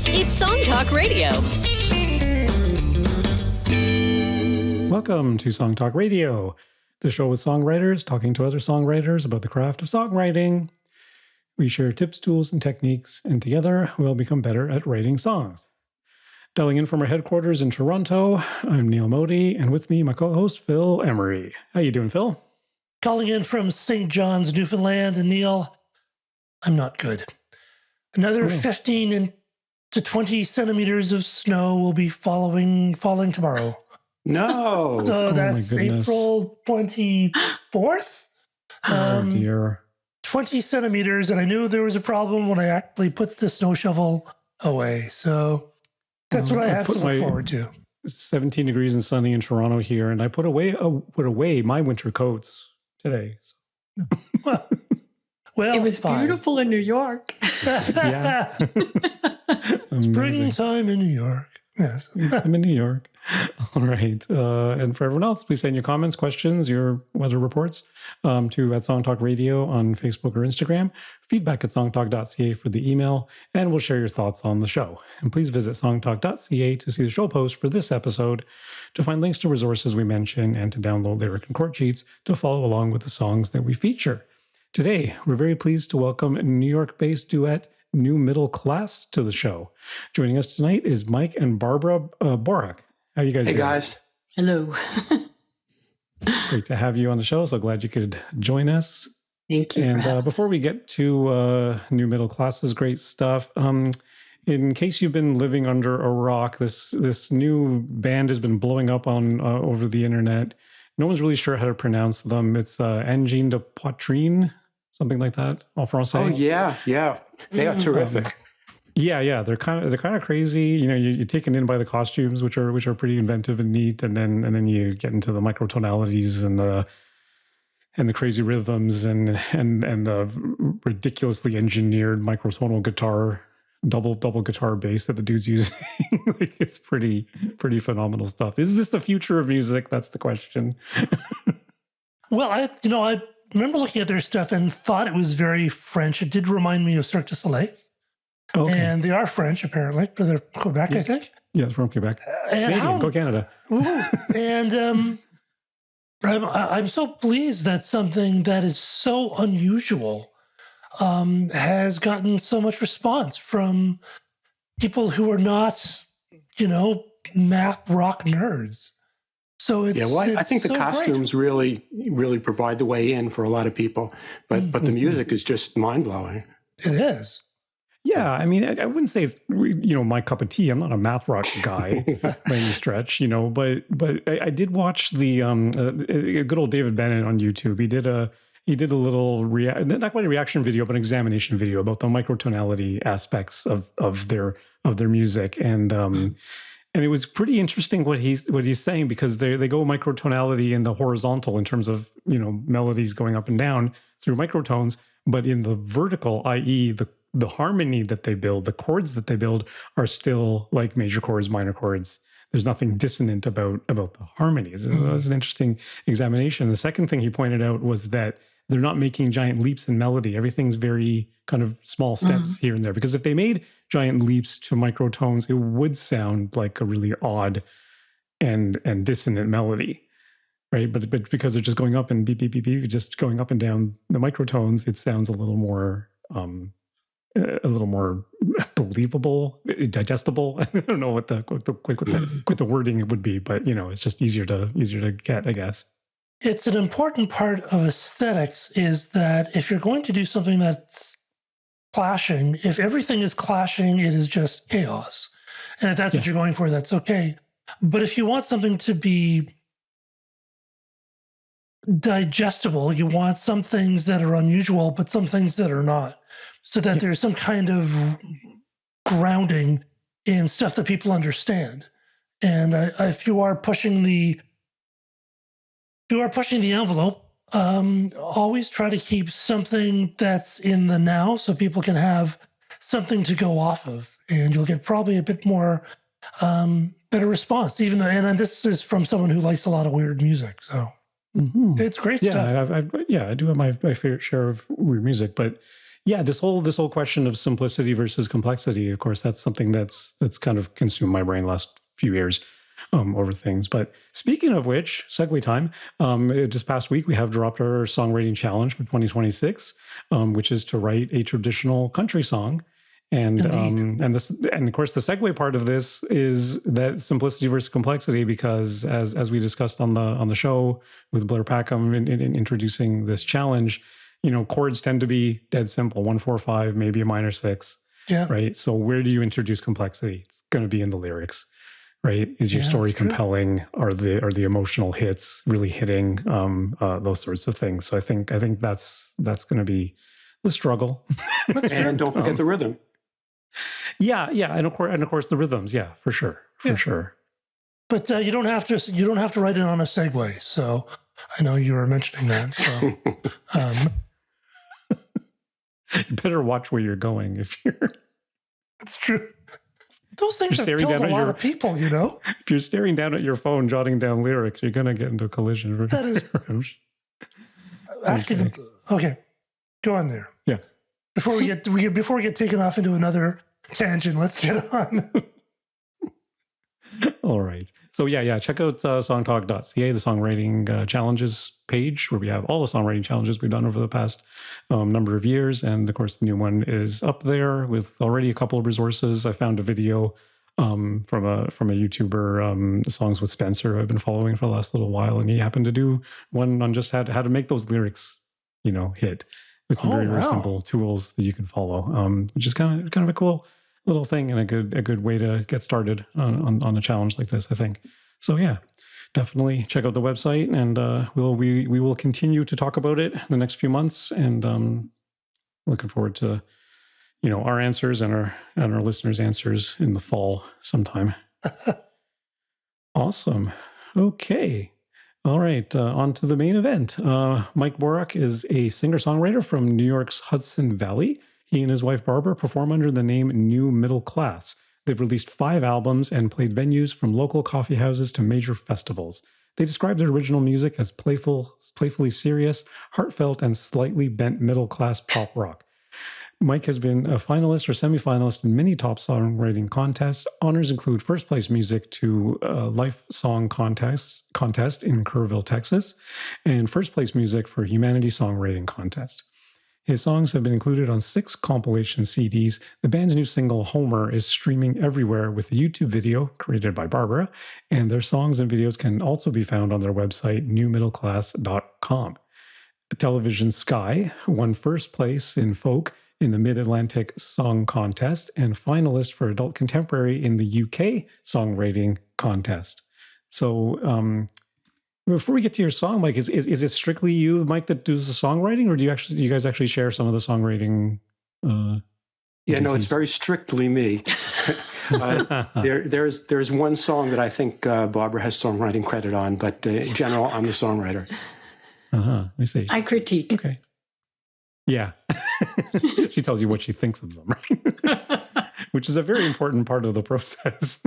It's Song Talk Radio. Welcome to Song Talk Radio, the show with songwriters talking to other songwriters about the craft of songwriting. We share tips, tools, and techniques, and together we'll become better at writing songs. Dialing in from our headquarters in Toronto, I'm Neil Modi, and with me, my co-host, Phil Emery. How you doing, Phil? Calling in from St. John's, Newfoundland, and Neil, I'm not good. Another 15 to 20 centimeters of snow will be falling tomorrow. No. So that's April 24th. Oh, dear. 20 centimeters, and I knew there was a problem when I actually put the snow shovel away. So that's what I have to look forward to. 17 degrees and sunny in Toronto here, and I put away my winter coats today. So. Well, it was beautiful in New York. Yeah. Springtime in New York. Yes. I'm in New York. All right. And for everyone else, please send your comments, questions, your weather reports to at Song Talk Radio on Facebook or Instagram, feedback at songtalk.ca for the email, and we'll share your thoughts on the show. And please visit songtalk.ca to see the show post for this episode, to find links to resources we mention, and to download lyric and chord sheets to follow along with the songs that we feature. Today, we're very pleased to welcome New York-based duet New Middle Class to the show. Joining us tonight is Mike and Barbara Borak. How are you guys doing? Hey, guys. Hello. Great to have you on the show. So glad you could join us. Thank you. And before we get to New Middle Class's great stuff, in case you've been living under a rock, this new band has been blowing up on over the internet. No one's really sure how to pronounce them. It's Engine de Poitrine, something like that, en français. Oh yeah, they are terrific. Yeah, they're kind of crazy. You know, you're taken in by the costumes, which are pretty inventive and neat, and then you get into the microtonalities and the crazy rhythms and the ridiculously engineered microtonal guitar, double guitar bass that the dude's using. Like, it's pretty phenomenal stuff. Is this the future of music? That's the question. Well, I remember looking at their stuff and thought it was very French. It did remind me of Cirque du Soleil. Okay. And they are French, apparently, for their Quebec, I think. Yeah, from Quebec. Go Canada. And I'm so pleased that something that is so unusual has gotten so much response from people who are not, math rock nerds. So it's I think the so costumes really provide the way in for a lot of people, but the music is just mind blowing. It is. Yeah, I mean, I wouldn't say it's my cup of tea. I'm not a math rock guy by any stretch, but I did watch the good old David Bennett on YouTube. He did a little not quite a reaction video, but an examination video about the microtonality aspects of their music, and it was pretty interesting what he's saying, because they go microtonality in the horizontal in terms of melodies going up and down through microtones, but in the vertical, i.e. the harmony that they build, the chords that they build are still like major chords, minor chords. There's nothing dissonant about the harmonies. It was an interesting examination. The second thing he pointed out was that they're not making giant leaps in melody. Everything's very kind of small steps here and there, because if they made giant leaps to microtones, it would sound like a really odd and dissonant melody, right? But because they're just going up and beep, beep, beep, beep, just going up and down the microtones, it sounds a little more believable, digestible. I don't know what the wording would be, but it's just easier to get, I guess. It's an important part of aesthetics is that if you're going to do something that's clashing, if everything is clashing, it is just chaos. And if that's what you're going for, that's okay. But if you want something to be digestible, you want some things that are unusual, but some things that are not, so that there's some kind of grounding in stuff that people understand. And if you are pushing the envelope, always try to keep something that's in the now, so people can have something to go off of, and you'll get probably a bit more better response. Even though, and this is from someone who likes a lot of weird music, so it's great stuff. I do have my fair share of weird music, but Yeah, this whole question of simplicity versus complexity, of course, that's something that's kind of consumed my brain last few years over things. But speaking of which, segue time. Just past week, we have dropped our songwriting challenge for 2026, which is to write a traditional country song. And of course the segue part of this is that simplicity versus complexity, because as we discussed on the show with Blair Packham in introducing this challenge, chords tend to be dead simple, 1 4 5, maybe a minor 6. Yeah. Right. So where do you introduce complexity? It's going to be in the lyrics. Right. Is your story compelling? Are the emotional hits really hitting? Those sorts of things. So I think that's going to be the struggle. And don't forget the rhythm. Yeah, and of course the rhythms. Yeah, for sure. But you don't have to write it on a segue. So I know you were mentioning that. So you better watch where you're going if you're. It's true. Those things have staring killed down a at lot of people, If you're staring down at your phone, jotting down lyrics, you're gonna get into a collision. That is actually okay. Go on there. Yeah. Before we get taken off into another tangent, let's get on. All right. So yeah. Check out songtalk.ca, the songwriting challenges page, where we have all the songwriting challenges we've done over the past number of years. And of course, the new one is up there with already a couple of resources. I found a video from a YouTuber, Songs with Spencer, who I've been following for the last little while, and he happened to do one on just how to make those lyrics, hit. With some very simple tools that you can follow, which is kind of a cool little thing and a good way to get started on a challenge like this, I think. So yeah, definitely check out the website, and we will continue to talk about it the next few months, and looking forward to our answers and our listeners' answers in the fall sometime. Awesome. Okay. All right, on to the main event. Mike Borak is a singer-songwriter from New York's Hudson Valley. He and his wife Barbara perform under the name New Middle Class. They've released 5 albums and played venues from local coffee houses to major festivals. They describe their original music as playfully serious, heartfelt, and slightly bent middle-class pop rock. Mike has been a finalist or semifinalist in many top songwriting contests. Honors include first place music to Life Song Contest in Kerrville, Texas, and first place music for Humanity Songwriting Contest. His songs have been included on 6 compilation CDs. The band's new single, Homer, is streaming everywhere with a YouTube video created by Barbara, and their songs and videos can also be found on their website, newmiddleclass.com. Television Sky won first place in folk in the Mid-Atlantic Song Contest and finalist for Adult Contemporary in the UK Songwriting Contest. So before we get to your song, Mike, is it strictly you, Mike, that does the songwriting, or do you guys actually share some of the songwriting? Yeah, no, it's very strictly me. There's one song that I think Barbara has songwriting credit on, but in general, I'm the songwriter. I see. I critique. Okay. Yeah. She tells you what she thinks of them, right? Which is a very important part of the process.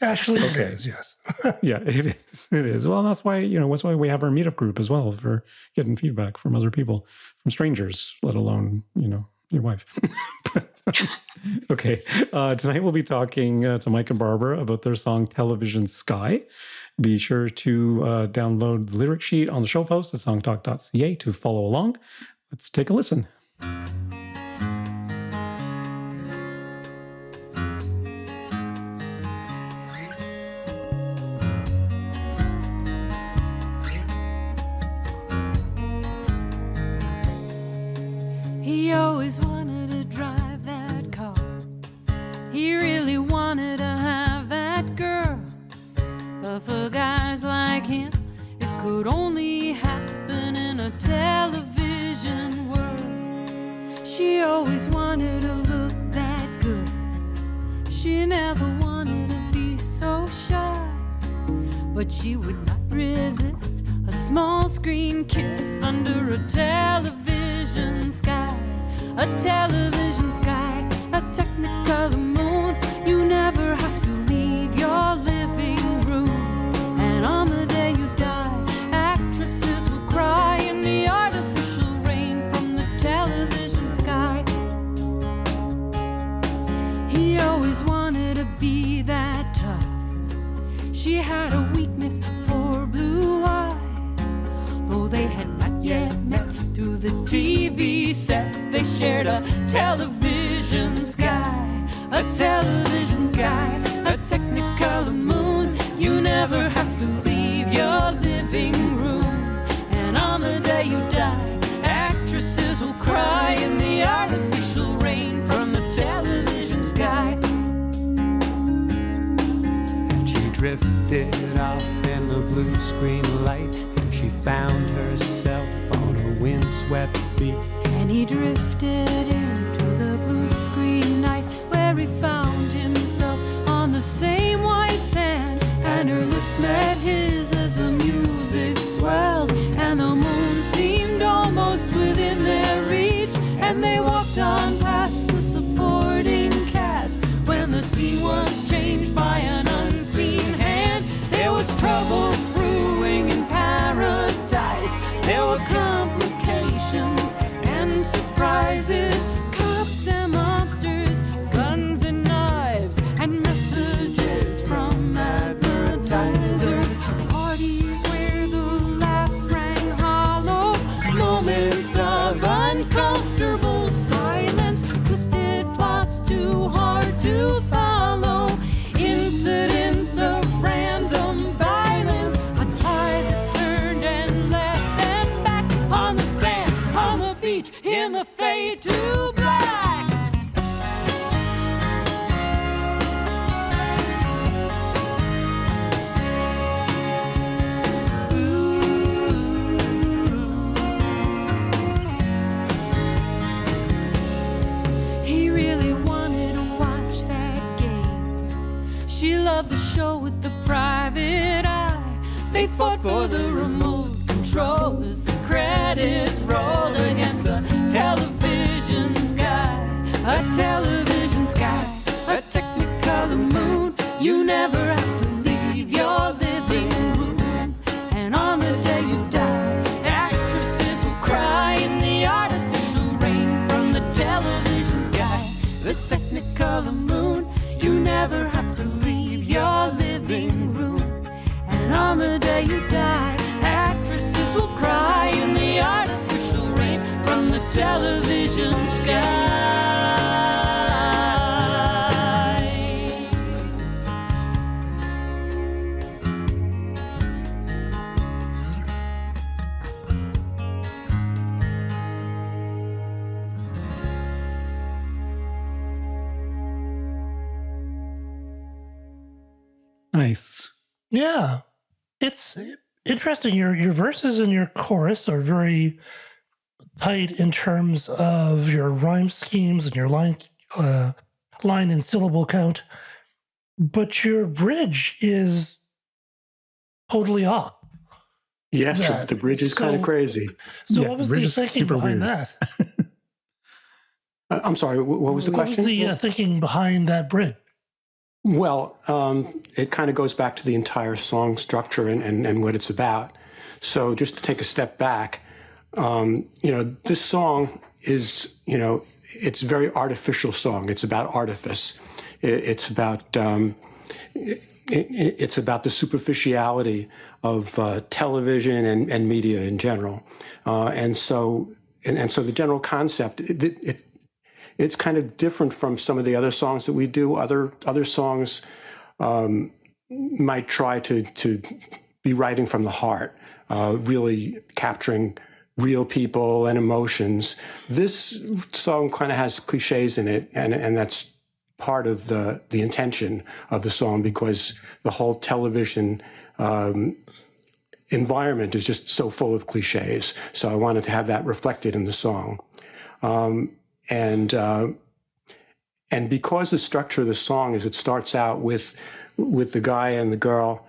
Actually, it is, yes. Yeah, it is. It is. Well, that's why we have our meetup group as well, for getting feedback from other people, from strangers, let alone, your wife. Okay. Tonight we'll be talking to Mike and Barbara about their song Television Sky. Be sure to download the lyric sheet on the show post at songtalk.ca to follow along. Let's take a listen. He always wanted to drive that car. He really wanted to have that girl. But for guys like him, it could only happen in a television world. She always wanted to look that good. She never wanted to be so shy. But she would not resist a small screen kiss under a television sky. A television sky, a technicolor moon. You never have to leave your living room. And on the day you die, actresses will cry in the artificial rain from the television sky. She had a weakness for blue eyes. Though they had not yet met through the TV set, they shared a television sky, a television sky, a technicolor moon. You never have to leave your living room. And on the day you die, actresses will cry in the artificial rain from the television sky. And she drifted off in the blue screen light, and she found herself on a windswept beach. And he drifted into the blue screen night, where he found himself on the same white sand. And her lips met his as the music swelled, and the moon seemed almost within their reach. And they walked on past the supporting cast, when the scene was changed by an unseen hand. There was trouble brewing in paradise. There were complications and surprises, cops and mobsters, guns and knives, and messages from advertisers. Parties where the laughs rang hollow, moments of uncomfortable silence, twisted plots too hard to follow, incidents of random violence, a tide that turned and left them back on the sand, on the beach, in the fade to black. He really wanted to watch that game. She loved the show with the private eye. They fought for the remote control as the credits rolled against the television sky. A television sky, a technicolor moon. You never have to leave your living room. And on the day you die, actresses will cry in the artificial rain from the television sky, the technicolor moon. You never have to leave your living room. And on the day you die, actresses will cry in the artificial rain from the television sky. Nice. Yeah. It's interesting. Your verses and your chorus are very tight in terms of your rhyme schemes and your line and syllable count, but your bridge is totally off. Yes, Yeah. the bridge is kind of So- crazy. So Yeah, what was bridge the is thinking super behind weird. that? I'm sorry, what was the question? What was the thinking behind that bridge? Well, it kind of goes back to the entire song structure and what it's about. So just to take a step back, this song is, it's a very artificial song. It's about artifice. It's about it's about the superficiality of television and media in general. And so the general concept, it's kind of different from some of the other songs that we do. Other songs might try to be writing from the heart, really capturing real people and emotions. This song kind of has cliches in it, and that's part of the intention of the song, because the whole television environment is just so full of cliches. So I wanted to have that reflected in the song. And because the structure of the song is, it starts out with the guy and the girl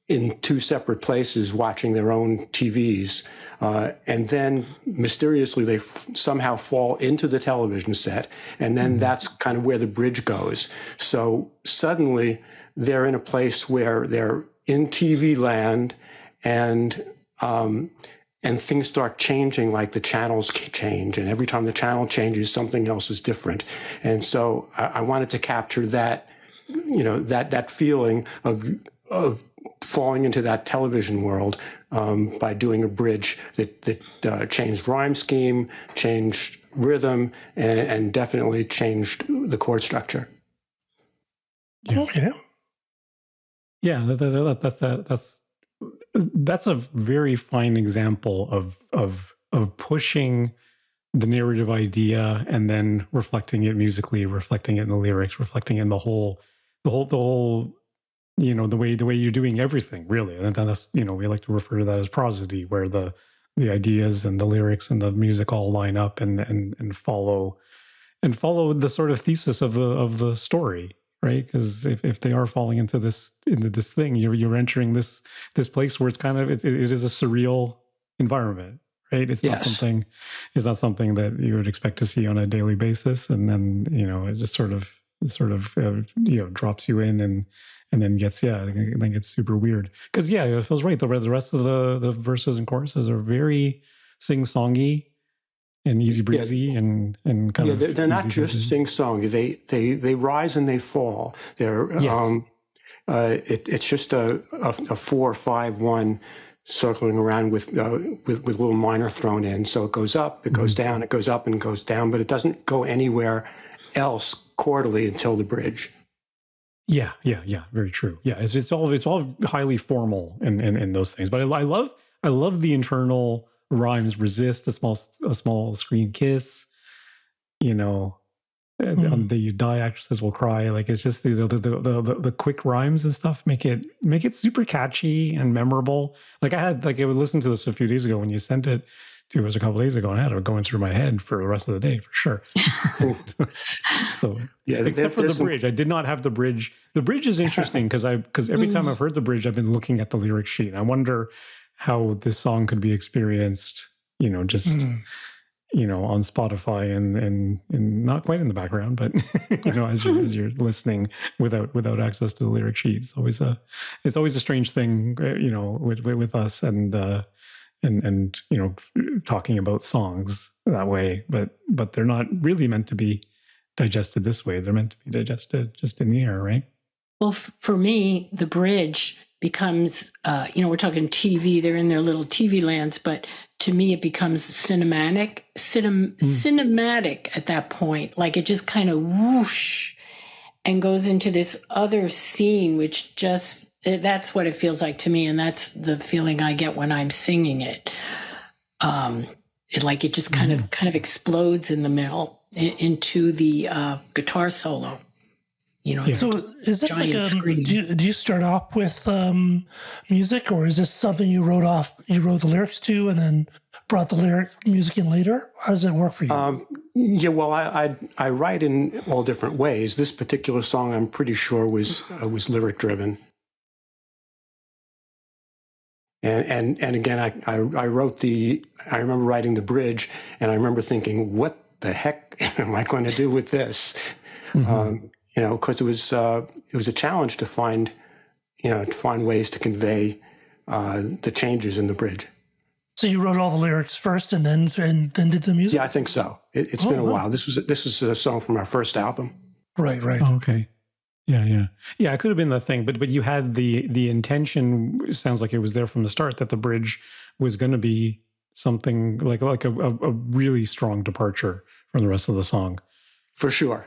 in two separate places watching their own TVs, and then mysteriously they somehow fall into the television set, and then that's kind of where the bridge goes. So suddenly they're in a place where they're in TV land, and things start changing, like the channels change. And every time the channel changes, something else is different. And so I wanted to capture that that feeling of falling into that television world by doing a bridge that changed rhyme scheme, changed rhythm, and definitely changed the chord structure. Yeah. Okay. Yeah, that's a very fine example of pushing the narrative idea and then reflecting it musically, reflecting it in the lyrics, reflecting it in the whole, the way you're doing everything, really. And then that's, we like to refer to that as prosody, where the ideas and the lyrics and the music all line up and follow the sort of thesis of the story, right? Because if they are falling into this thing, you're entering this place where it's kind of it is a surreal environment, right? It's not something that you would expect to see on a daily basis, and then it just sort of drops you in and then gets super weird. Because it feels right. The rest of the verses and choruses are very sing-songy and easy breezy and kind of they're not just sing-song. They rise and they fall. They're it's just a 4-5-1 circling around with little minor thrown in. So it goes up, it goes down, it goes up and goes down, but it doesn't go anywhere else chordally until the bridge. Yeah, very true. Yeah, it's all highly formal in those things. But I love the internal rhymes. Resist, a small screen kiss. The you die, actresses will cry. Like, it's just the quick rhymes and stuff make it super catchy and memorable. Like I would listen to this a few days ago when you sent it to us a couple days ago, and I had it going through my head for the rest of the day for sure. So except for the bridge, I did not have the bridge. The bridge is interesting because every time I've heard the bridge, I've been looking at the lyric sheet. I wonder how this song could be experienced, on Spotify and not quite in the background, but as you're listening without access to the lyric sheet. It's always a strange thing, with us and talking about songs that way, but they're not really meant to be digested this way. They're meant to be digested just in the air, right? Well, for me, the bridge becomes, we're talking TV, they're in their little TV lands, but to me, it becomes cinematic at that point. Like, it just kind of whoosh and goes into this other scene, which that's what it feels like to me. And that's the feeling I get when I'm singing it. It just kind of explodes in the middle into the guitar solo. So is it like do you start off with music, or is this something you wrote the lyrics to and then brought the music in later? How does it work for you? Well, I write in all different ways. This particular song, I'm pretty sure was lyric driven. And again, I remember writing the bridge, and I remember thinking, what the heck am I going to do with this? Because it was a challenge to find ways to convey the changes in the bridge. So you wrote all the lyrics first, and then did the music? Yeah, I think so. It's been a while. This was a song from our first album. Right. Oh, okay. Yeah. It could have been the thing, but you had the intention. It sounds like it was there from the start that the bridge was going to be something like a really strong departure from the rest of the song. For sure.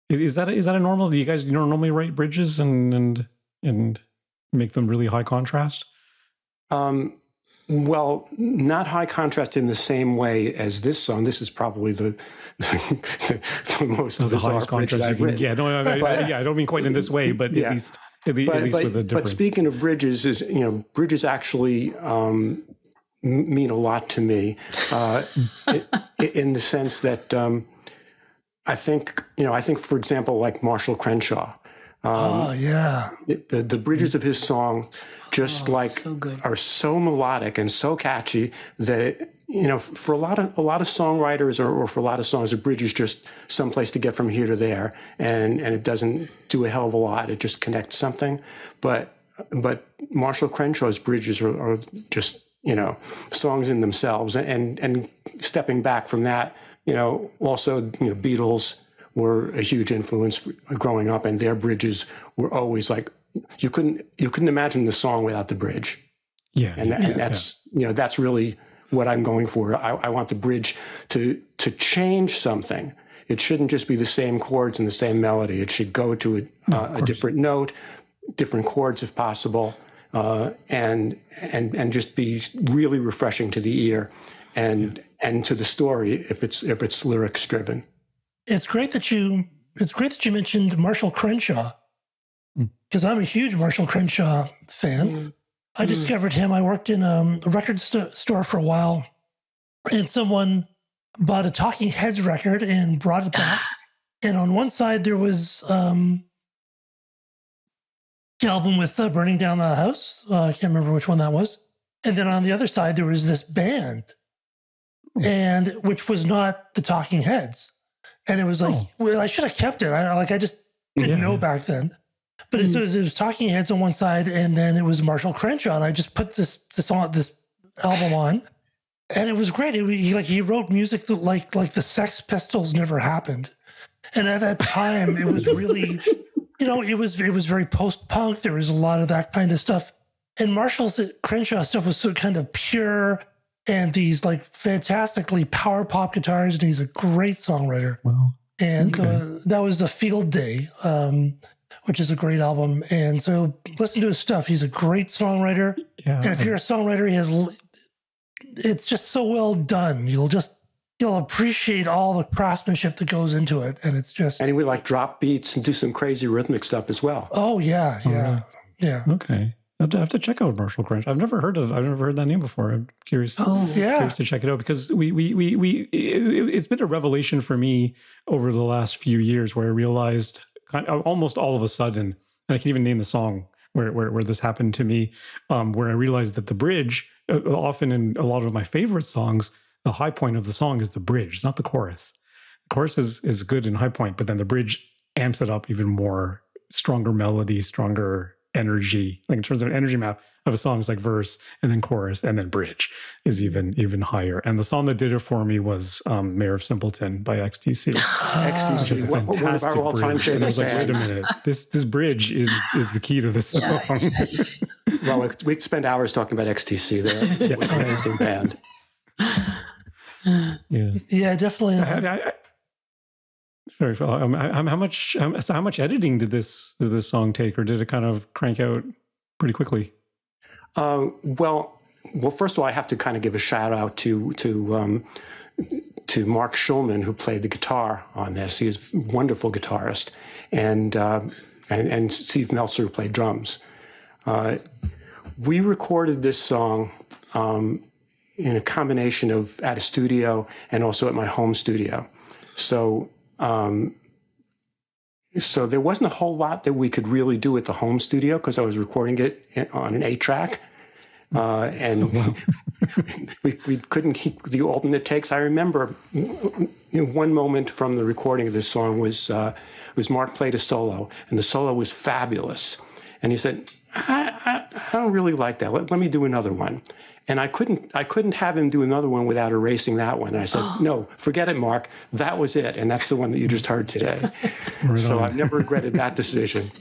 Is that a normal? Do you guys normally write bridges and make them really high contrast? Well, not high contrast in the same way as this song. This is probably the most the highest contrast you can get. I don't mean quite in this way, but at least with a difference. But speaking of bridges, bridges actually mean a lot to me in the sense that I think, for example, like Marshall Crenshaw. The bridges of his song are so melodic and so catchy that for a lot of songwriters or for a lot of songs, a bridge is just someplace to get from here to there, and it doesn't do a hell of a lot. It just connects something. But Marshall Crenshaw's bridges are just songs in themselves. And stepping back from that, also Beatles were a huge influence growing up, and their bridges were always like, you couldn't imagine the song without the bridge. Yeah. And that's, that's really what I'm going for. I want the bridge to change something. It shouldn't just be the same chords and the same melody. It should go to a different note, different chords if possible, and just be really refreshing to the ear and to the story if it's lyrics driven. It's great that you mentioned Marshall Crenshaw, because I'm a huge Marshall Crenshaw fan. I discovered him. I worked in a record store for a while, and someone bought a Talking Heads record and brought it back. And on one side there was the album with Burning Down the House. I can't remember which one that was. And then on the other side there was this band, and which was not the Talking Heads. And it was like, well, I should have kept it. I just didn't know back then. But it was Talking Heads on one side, and then it was Marshall Crenshaw. And I just put this album on, and it was great. He wrote music that like the Sex Pistols never happened. And at that time, it was really, it was very post-punk. There was a lot of that kind of stuff. And Marshall Crenshaw stuff was so kind of pure, and these like fantastically power pop guitars, and he's a great songwriter. Wow. And that was A Field Day, which is a great album. And so listen to his stuff. He's a great songwriter. Yeah. And if you're a songwriter, it's just so well done. You'll appreciate all the craftsmanship that goes into it. And it's just... And he would like drop beats and do some crazy rhythmic stuff as well. Oh, yeah. Okay. I have to check out Marshall Crenshaw. I've never heard that name before. I'm curious. Curious to check it out, because it's been a revelation for me over the last few years, where I realized almost all of a sudden, and I can even name the song where this happened to me, where I realized that the bridge, often in a lot of my favorite songs, the high point of the song is the bridge, not the chorus. The chorus is good in high point, but then the bridge amps it up even more, stronger melody, stronger energy. Like in terms of an energy map of a song, is like verse and then chorus and then bridge is even higher. And the song that did it for me was Mayor of Simpleton by XTC. XTC, one of our all-time favorite. I was like, wait a minute, this bridge is the key to this song. Well, we'd spend hours talking about XTC. They're an amazing band. Yeah, definitely. Sorry, Phil. How much editing did this song take, or did it kind of crank out pretty quickly? Well, first of all, I have to kind of give a shout out to Mark Schulman, who played the guitar on this. He is a wonderful guitarist, and Steve Meltzer, who played drums. We recorded this song in a combination of at a studio and also at my home studio. So there wasn't a whole lot that we could really do at the home studio, because I was recording it on an 8-track. And we couldn't keep the alternate takes. I remember one moment from the recording of this song was Mark played a solo, and the solo was fabulous. And he said, I don't really like that. Let me do another one. And I couldn't have him do another one without erasing that one. And I said, no, forget it, Mark. That was it. And that's the one that you just heard today. So I've never regretted that decision.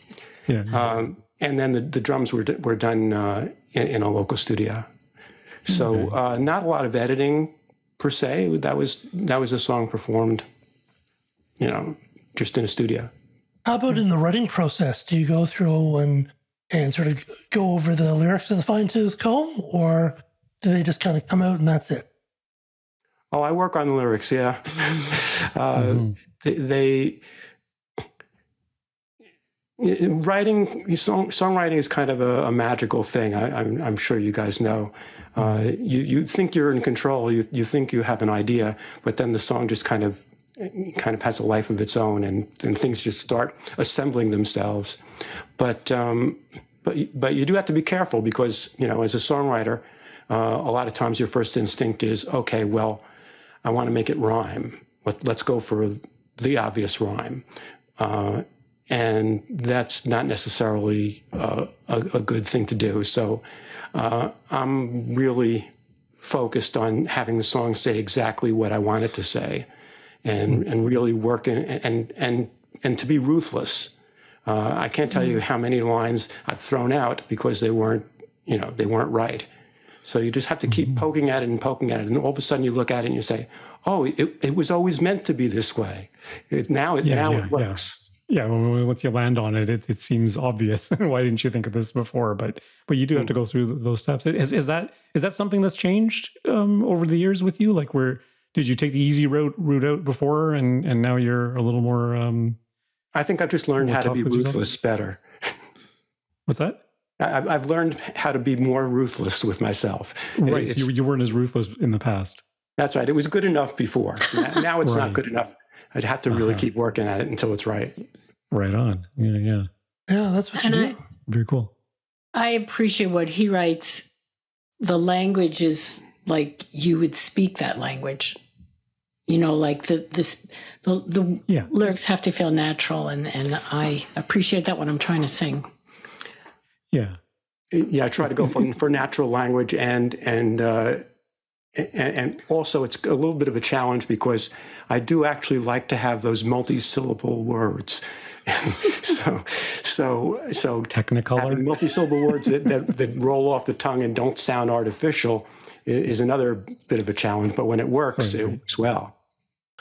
Yeah. And then the drums were done in a local studio. So not a lot of editing per se. That was a song performed, just in a studio. How about in the writing process? Do you go through and sort of go over the lyrics with a fine-tooth comb, or do they just kind of come out and that's it? Oh, I work on the lyrics, yeah. Songwriting is kind of a magical thing. I'm sure you guys know. You think you're in control. You think you have an idea, but then the song just kind of has a life of its own, and things just start assembling themselves. But you do have to be careful, because as a songwriter, a lot of times your first instinct is, okay, well, I want to make it rhyme. Let's go for the obvious rhyme. And that's not necessarily a good thing to do. So I'm really focused on having the song say exactly what I want it to say. and really work and to be ruthless. I can't tell you how many lines I've thrown out because they weren't right. So you just have to keep poking at it, and and all of a sudden you look at it and you say, "Oh, it was always meant to be this way. Now it works." Yeah, once you land on it, it seems obvious. Why didn't you think of this before? But you do have to go through those steps. Is that something that's changed over the years with you? Like, where did you take the easy route out before, and now you're a little more? I think I've just learned how to be ruthless better. What's that? I've learned how to be more ruthless with myself. Right, so you weren't as ruthless in the past. That's right. It was good enough before. Now it's not good enough. I'd have to really keep working at it until it's right. Right on. Yeah. Yeah, that's what you do. Very cool. I appreciate what he writes. The language is like you would speak that language. Like the lyrics have to feel natural, and I appreciate that when I'm trying to sing. Yeah. Yeah, I try to go for natural language and also it's a little bit of a challenge because I do actually like to have those multi-syllable words. so Technicolor. Having multi-syllable words that roll off the tongue and don't sound artificial is another bit of a challenge. But when it works, it works well.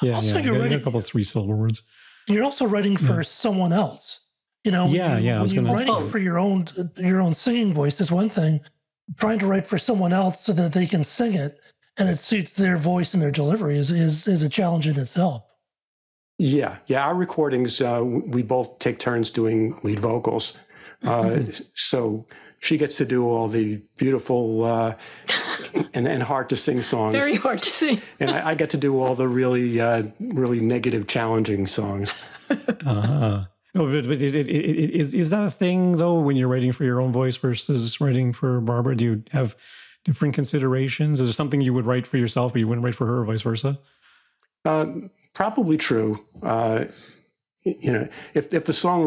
Yeah, also, you're writing a couple of 3-syllable words. You're also writing for someone else. When you're writing for your own singing voice is one thing. Trying to write for someone else so that they can sing it and it suits their voice and their delivery is a challenge in itself. Yeah. Our recordings, we both take turns doing lead vocals. So she gets to do all the beautiful and hard to sing songs. Very hard to sing. And I get to do all the really, really negative, challenging songs. Is that a thing, though, when you're writing for your own voice versus writing for Barbara? Do you have different considerations? Is there something you would write for yourself, but you wouldn't write for her, or vice versa? Probably true. If the song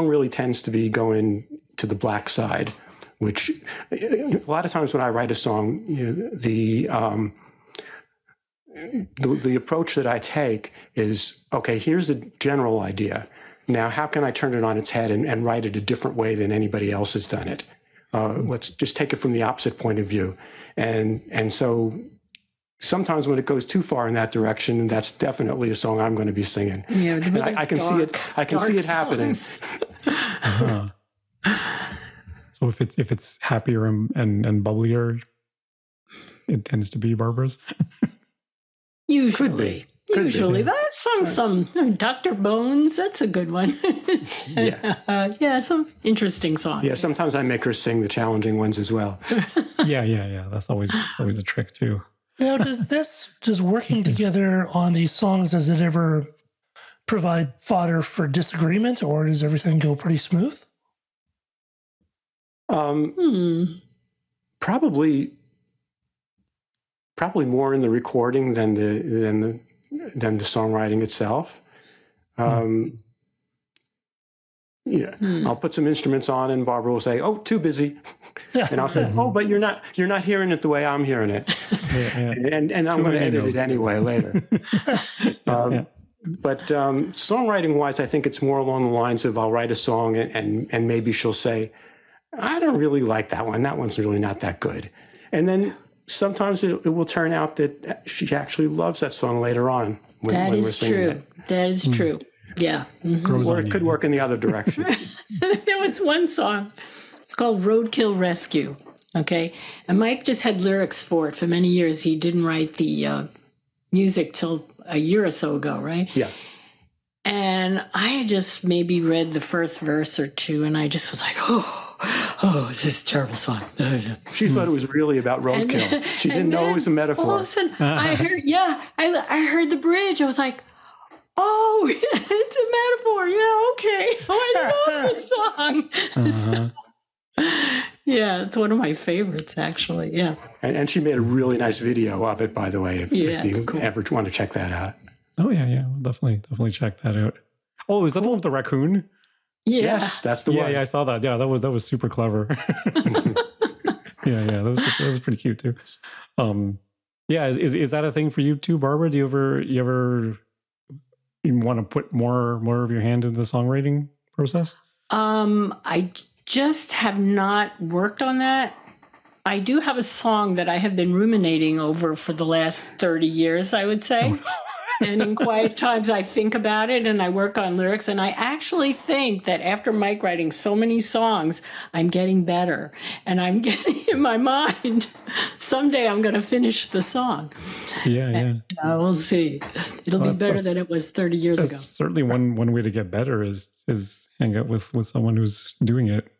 really tends to be going to the black side, which a lot of times when I write a song, the approach that I take is, okay, here's the general idea. Now, how can I turn it on its head and write it a different way than anybody else has done it? Let's just take it from the opposite point of view. And so sometimes when it goes too far in that direction, that's definitely a song I'm going to be singing. Yeah, and I can see it. I can see it happening. So if it's happier and bubblier, it tends to be Barbara's. Usually. Usually. That's some Dr. Bones, that's a good one. Yeah. Some interesting songs. Yeah, sometimes I make her sing the challenging ones as well. Yeah. That's always a trick too. Now, does working together on these songs, does it ever provide fodder for disagreement, or does everything go pretty smooth? Probably more in the recording than the songwriting itself. I'll put some instruments on, and Barbara will say, "Oh, too busy," and I'll say, "Oh, but you're not hearing it the way I'm hearing it," and I'm going to edit it anyway later. But songwriting wise, I think it's more along the lines of I'll write a song and maybe she'll say, "I don't really like that one. That one's really not that good," and then sometimes it will turn out that she actually loves that song later on when we're singing it. That is true. Yeah. Mm-hmm. Or it could work in the other direction. There was one song. It's called Roadkill Rescue. Okay. And Mike just had lyrics for it for many years. He didn't write the music till a year or so ago, right? Yeah. And I just maybe read the first verse or two, and I just was like, oh, this is a terrible song. She thought it was really about roadkill. She didn't know it was a metaphor. All of a sudden, I heard the bridge. I was like, oh, it's a metaphor. Yeah, okay. Oh, I love this song. Yeah, it's one of my favorites, actually. Yeah. And she made a really nice video of it, by the way, if you ever want to check that out. Oh, yeah. We'll definitely check that out. Oh, is that the one with the raccoon? Yeah. Yes, that's the one. Yeah, I saw that. Yeah, that was super clever. Yeah, that was pretty cute too. Yeah, is that a thing for you too, Barbara? Do you ever you want to put more of your hand into the songwriting process? I just have not worked on that. I do have a song that I have been ruminating over for the last 30 years, I would say. And in quiet times, I think about it and I work on lyrics. And I actually think that after Mike writing so many songs, I'm getting better. And I'm getting in my mind, someday I'm going to finish the song. Yeah, and, we'll see. It'll be better than it was 30 years ago. Certainly one way to get better is hang out with someone who's doing it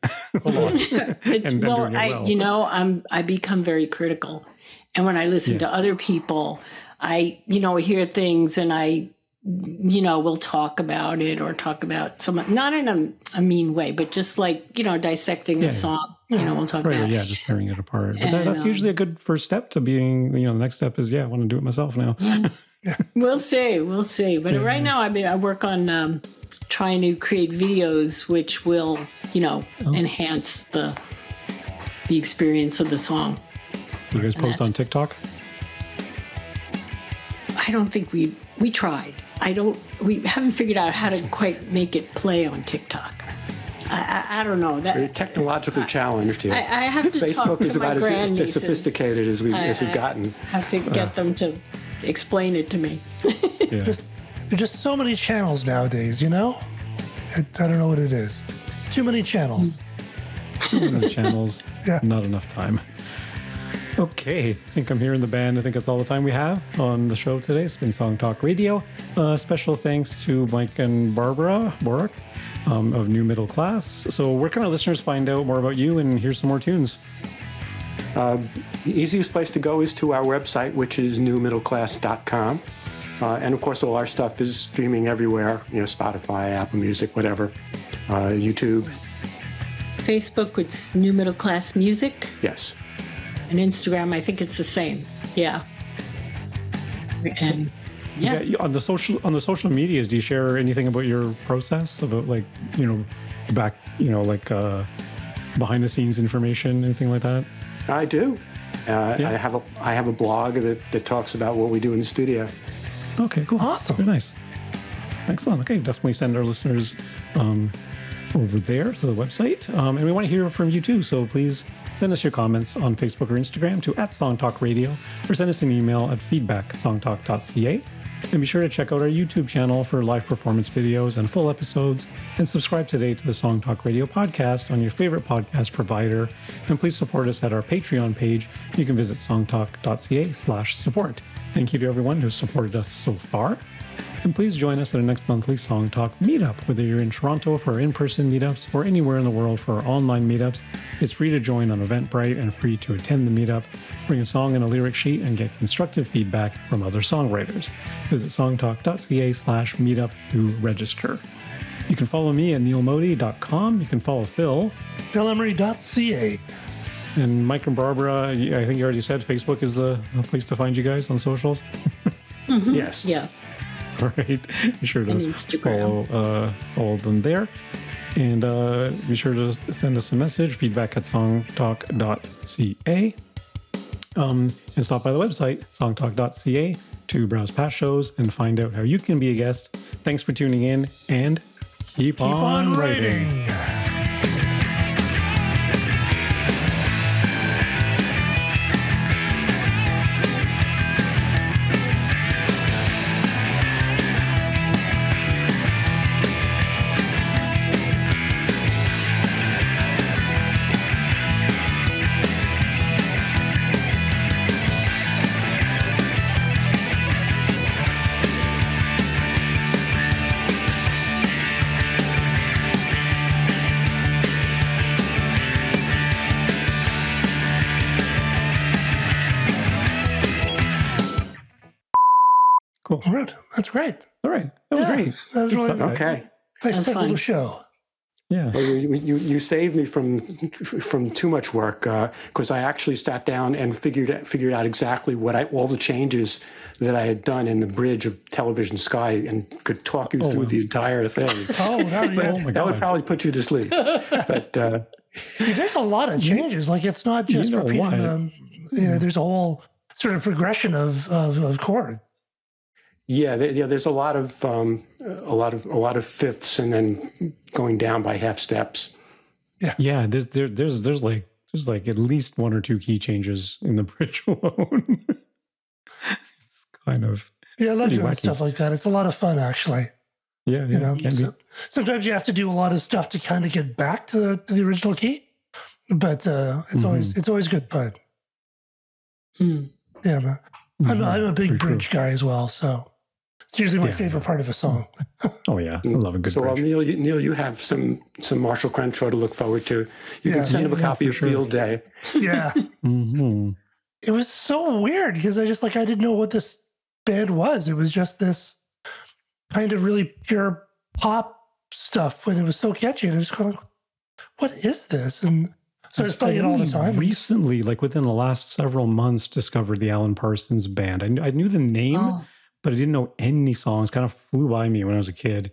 a lot. I become very critical. And when I listen to other people, I hear things and I, will talk about it or talk about not in a mean way, but just like, dissecting a song, we'll talk about it. Yeah, just tearing it apart. But that's usually a good first step to being, the next step is, I want to do it myself now. We'll see. But right now, I work on trying to create videos which will, enhance the experience of the song. You guys post on TikTok? I don't think we tried. We haven't figured out how to quite make it play on TikTok. I don't know. Very technologically challenged here. I have to Facebook talk to is about as sophisticated as we've gotten. I have to get them to explain it to me. There's just so many channels nowadays, I don't know what it is. Too many channels. Too many channels. Not enough time. Okay, I think I'm here in the band. I think that's all the time we have on the show today. It's been Song Talk Radio. Special thanks to Mike and Barbara Borak of New Middle Class. So where can our listeners find out more about you and hear some more tunes? The easiest place to go is to our website, which is newmiddleclass.com. And of course, all our stuff is streaming everywhere, Spotify, Apple Music, whatever, YouTube. Facebook, it's New Middle Class Music. Yes. And Instagram, I think it's the same. Yeah. And on the social medias, do you share anything about your process, about behind the scenes information, anything like that? I do. I have a blog that talks about what we do in the studio. Okay, cool. Awesome. Very nice. Excellent. Okay, definitely send our listeners over there to the website. And we want to hear from you too, so please send us your comments on Facebook or Instagram to @SongTalkRadio, or send us an email at feedback@songtalk.ca. And be sure to check out our YouTube channel for live performance videos and full episodes, and subscribe today to the Song Talk Radio podcast on your favorite podcast provider. And please support us at our Patreon page. You can visit songtalk.ca/support. Thank you to everyone who's supported us so far. And please join us at our next monthly Song Talk meetup. Whether you're in Toronto for our in-person meetups or anywhere in the world for our online meetups, it's free to join on Eventbrite and free to attend the meetup. Bring a song and a lyric sheet and get constructive feedback from other songwriters. Visit songtalk.ca/meetup to register. You can follow me at neilmodi.com. You can follow Phil. PhilEmery.ca. And Mike and Barbara, I think you already said Facebook is the place to find you guys on socials. Mm-hmm. Yes. Yeah. All right. Be sure to follow all of them there. And be sure to send us a message, feedback@songtalk.ca. And stop by the website, songtalk.ca, to browse past shows and find out how you can be a guest. Thanks for tuning in, and keep on writing. Cool. All right. That's great. All right. That was great. That was really Okay. nice little show. Yeah. Well, you saved me from too much work, because I actually sat down and figured out exactly all the changes that I had done in the bridge of Television Sky, and could talk you through the entire thing. That would probably put you to sleep. But there's a lot of changes. Like, it's not just repeating them. There's a whole sort of progression of chord. Yeah, there's a lot of fifths and then going down by half steps. Yeah, there's like at least one or two key changes in the bridge alone. It's kind of I love doing wacky stuff like that. It's a lot of fun, actually. Yeah, You know, can be. sometimes you have to do a lot of stuff to kind of get back to the original key, but it's always good fun. Yeah, man. I'm a big bridge guy as well, so it's usually my favorite part of a song. Oh yeah, I love a good bridge. Well, Neil, you have some Marshall Crenshaw to look forward to. You can send him a copy of Field Day. Yeah. It was so weird because I didn't know what this band was. It was just this kind of really pure pop stuff, and it was so catchy. And I was kind of, what is this? And so I was playing it all the time. Recently, like within the last several months, discovered the Alan Parsons Band. I knew the name, but I didn't know any songs. Kind of flew by me when I was a kid.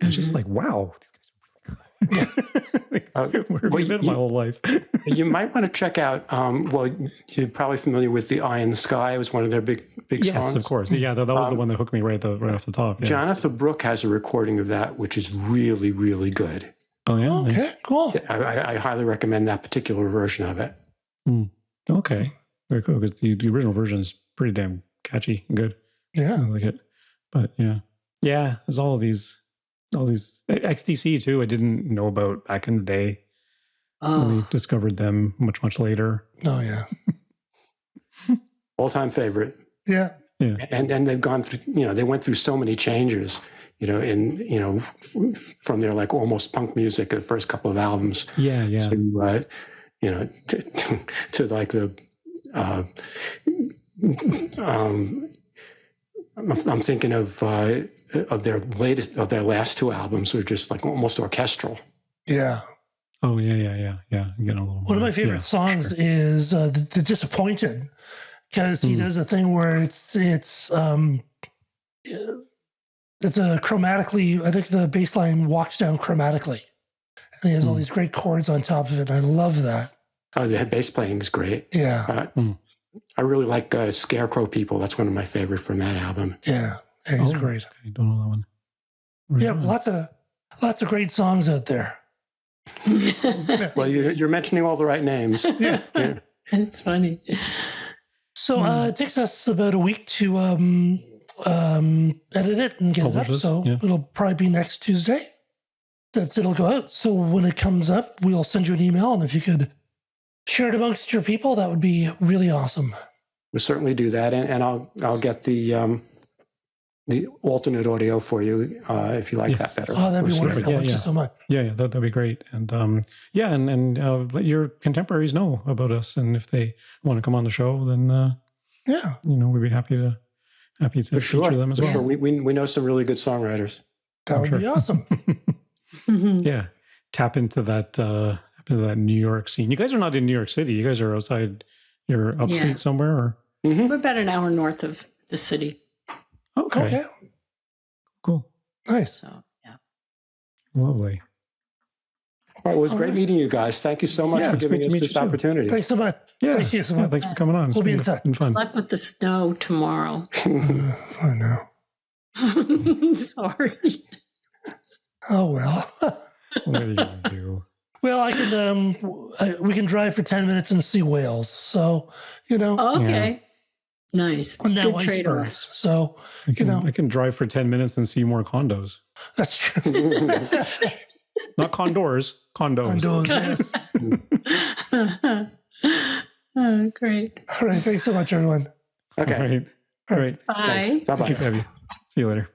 And it's just like, wow, these guys are really good. Where have you been my whole life? You might want to check out, you're probably familiar with The Eye in the Sky. It was one of their big songs. Yes, of course. Yeah, that was the one that hooked me right off the top. Yeah. Jonathan Brooke has a recording of that, which is really, really good. Oh, yeah? Okay, Nice. cool. I highly recommend that particular version of it. Okay, very cool, because the original version is pretty damn catchy and good. Yeah. I like it. But yeah, there's all these XTC too. I didn't know about back in the day. Only discovered them much later. Oh yeah. All-time favorite. Yeah. And they've gone through, they went through so many changes, from their like almost punk music, the first couple of albums. Yeah. To, to like the, I'm thinking of their last two albums are just like almost orchestral. Yeah. Oh yeah. Getting a little. One of my favorite songs is the Disappointed, because he does a thing where it's a chromatically. I think the bass line walks down chromatically, and he has all these great chords on top of it. I love that. Oh, the bass playing is great. Yeah. I really like Scarecrow People. That's one of my favorite from that album. Yeah, he's great. Okay, don't know that one. Yeah, lots of great songs out there. Well, you're mentioning all the right names. Yeah. It's funny. So it takes us about a week to edit it and get it up. So it'll probably be next Tuesday that it'll go out. So when it comes up, we'll send you an email, and if you could share it amongst your people, that would be really awesome. We'll certainly do that, and I'll get the alternate audio for you if you like that better. Oh, that'd be wonderful. Thank you so much. Yeah, that'd be great. And and let your contemporaries know about us, and if they want to come on the show, then we'd be happy to feature them as well. Sure. We know some really good songwriters. That would be awesome. Yeah, tap into that New York scene. You guys are not in New York City. You guys are outside. You're upstate somewhere, or we're about an hour north of the city. Okay. Cool. Nice. So yeah. Lovely. All right, well, it was great meeting you guys. Thank you so much for giving us this opportunity. Thanks so much. Yeah. Thank you so much. Thanks for coming on. We'll be in touch. Been fun. Good luck with the snow tomorrow. I know. Sorry. Oh well. What are you gonna do? Well, I can. We can drive for 10 minutes and see whales. So Okay. Nice. And now Good trade-off. icebergs. So I can drive for 10 minutes and see more condos. That's true. Not condors, condos. Condos, yes. Oh, great. All right. Thanks so much, everyone. Okay. All right. All right. Bye. Bye bye. See you later.